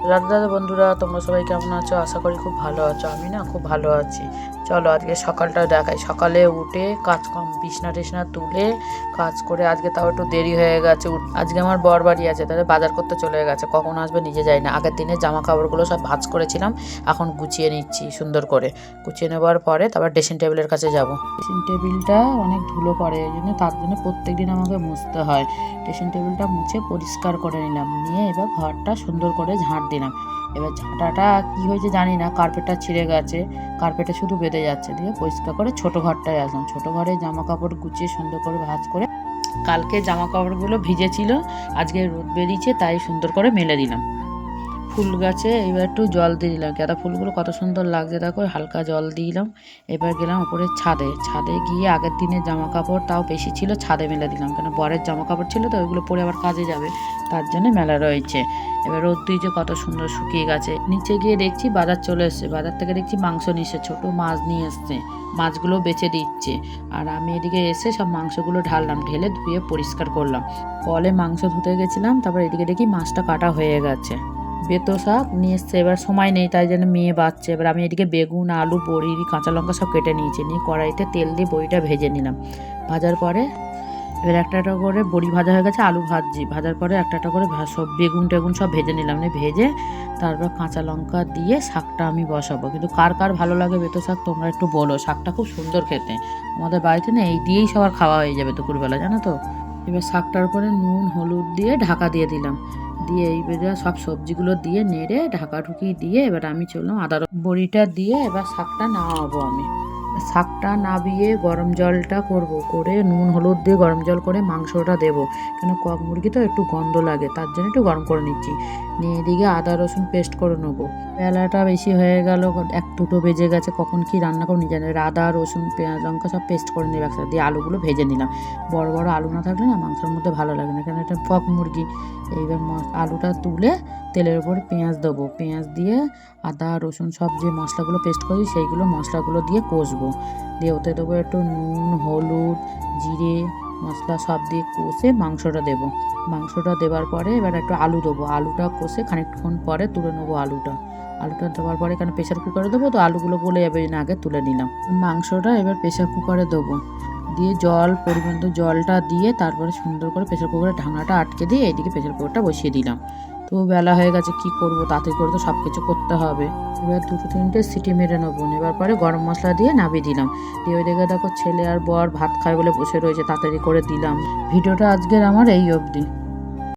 রাধে রাধে বন্ধুরা, তোমরা সবাই কেমন আছো? আশা করি খুব ভালো আছো। আমি না খুব ভালো আছি। চলো আজকে সকালটা দেখাই। সকালে উঠে কাজ কাম বিছনা টিছনা তুলে কাজ করে, আজকে তাও একটু দেরি হয়ে গেছে। আজকে আমার বর বাড়ি আছে, তাদের বাজার করতে চলে গেছে, কখন আসবে নিজে যাই না। আগের দিনে জামা কাপড়গুলো সব ভাঁজ করেছিলাম, এখন গুছিয়ে নিচ্ছি সুন্দর করে। গুছিয়ে নেবার পরে তারপর ড্রেসিং টেবিলের কাছে যাব। ড্রেসিং টেবিলটা অনেক ধুলো পড়ে, এই জন্য তার জন্য প্রত্যেকদিন আমাকে মুছতে হয়। ড্রেসিং টেবিলটা মুছে পরিষ্কার করে নিলাম, নিয়ে এবার ঘরটা সুন্দর করে ঝাঁট দিলাম। এবার ঝাঁটাটা কি হয়েছে জানি না, কার্পেটটা ছিঁড়ে গেছে, কার্পেটে শুধু বেঁধে যাচ্ছে। দিয়ে পরিষ্কার করে ছোটো ঘরটায় আসলাম। ছোটো ঘরে জামা কাপড় গুছিয়ে সুন্দর করে ভাঁজ করে, কালকে জামা কাপড়গুলো ভিজেছিল, আজকে রোদ বেরিয়েছে তাই সুন্দর করে মেলে দিলাম। ফুল গাছে এবার একটু জল দিয়ে দিলাম। গাঁদা ফুলগুলো কত সুন্দর লাগছে দেখো, হালকা জল দিলাম। এবার গেলাম উপরে ছাদে। ছাদে গিয়ে আগের দিনের জামা কাপড় তাও বেশি ছিল, ছাদে মেলে দিলাম, কেন বরের জামা কাপড় ছিল তো, ওইগুলো পরে আবার কাজে যাবে, তার জন্য মেলা রয়েছে। এবার রোদ দিয়েছে, কত সুন্দর শুকিয়ে গেছে। নিচে গিয়ে দেখছি বাজার চলে এসছে। বাজার থেকে দেখছি মাংস নিয়ে এসছে, ছোটো মাছ নিয়ে এসছে, মাছগুলো বেচে দিচ্ছে। আর আমি এদিকে এসে সব মাংসগুলো ঢাললাম, ঢেলে ধুয়ে পরিষ্কার করলাম। কলে মাংস ধুতে গেছিলাম, তারপর এদিকে দেখি মাছটা কাটা হয়ে গেছে। বেতো শাক নিয়ে এসছে, এবার সময় নেই তাই জন্য মেয়ে বাচ্ছে। এবার আমি এদিকে বেগুন, আলু, বড়ি, কাঁচা লঙ্কা সব কেটে নিয়েছি, নিয়ে কড়াইতে তেল দিয়ে বড়িটা ভেজে নিলাম। ভাজার পরে এবার একটা একটা করে বড়ি ভাজা হয়ে গেছে, আলু ভাজছি। ভাজার পরে একটা একটা করে সব বেগুন টেগুন সব ভেজে নিলাম, নিয়ে ভেজে তারপর কাঁচা লঙ্কা দিয়ে শাকটা আমি বসাবো। কিন্তু কার কার ভালো লাগে বেতো শাক তোমরা একটু বলো, শাকটা খুব সুন্দর খেতে। আমাদের বাড়িতে না এই দিয়েই সবার খাওয়া হয়ে যাবে দুপুরবেলা, জানো তো। এবার শাকটার উপরে নুন হলুদ দিয়ে ঢাকা দিয়ে দিলাম, দিয়ে এইবারে সব সবজিগুলো দিয়ে নেড়ে ঢাকা ঢুকি দিয়ে এবার আমি চললাম আদা বড়িটা দিয়ে এবার শাকটা নামাবো। আমি শাকটা নাবিয়ে গরম জলটা করব, করে নুন হলুদ দিয়ে গরম জল করে মাংসটা দেবো, কেন কক মুরগি তো একটু গন্ধ লাগে, তার জন্য একটু গরম করে নিচ্ছি। নিয়ে এদিকে আদা রসুন পেস্ট করে নেবো। বেলাটা বেশি হয়ে গেল, এক দুটো বেজে গেছে, কখন কি রান্না করে নিজে জানি। আদা রসুন পেঁয়াজ লঙ্কা সব পেস্ট করে নেবে একসাথে, দিয়ে আলুগুলো ভেজে নিলাম। বড় বড় আলু না থাকলে না মাংসের মধ্যে ভালো লাগে না, কেন এটা কক মুরগি। এইবার আলুটা তুলে তেলের উপরে পেঁয়াজ দেবো, পেঁয়াজ দিয়ে আদা রসুন সব যে মশলাগুলো পেস্ট করি সেইগুলো মশলাগুলো দিয়ে কষবো। দিয়ে ওতে দেবো একটু নুন হলুদ জিরে মশলা সব দিয়ে কষে মাংসটা দেবো। মাংসটা দেওয়ার পরে এবার একটু আলু দেবো, আলুটা কষে খানিকক্ষণ পরে তুলে নেবো আলুটা। আলুটা দেওয়ার পরে এখানে প্রেশার কুকারে দেবো, তো আলুগুলো গলে যাবে, না আগে তুলে নিলাম। মাংসটা এবার প্রেশার কুকারে দেবো, দিয়ে জল পরিমাণ জলটা দিয়ে তারপরে সুন্দর করে প্রেশার কুকারের ঢাকনাটা আটকে দিয়ে এইদিকে প্রেশার কুকারটা বসিয়ে দিলাম। তো বেলা হয়ে গেছে, কি করব, তাড়াতাড়ি করে তো সব কিছু করতে হবে। এবার দুটো তিনটে সিটি মেরে নেবো, নেবার পরে গরম মশলা দিয়ে নামিয়ে দিলাম। দিয়ে ওই দিকে দেখো ছেলে আর বর ভাত খায় বলে বসে রয়েছে, তাড়াতাড়ি করে দিলাম। ভিডিওটা আজকের আমার এই অবধি।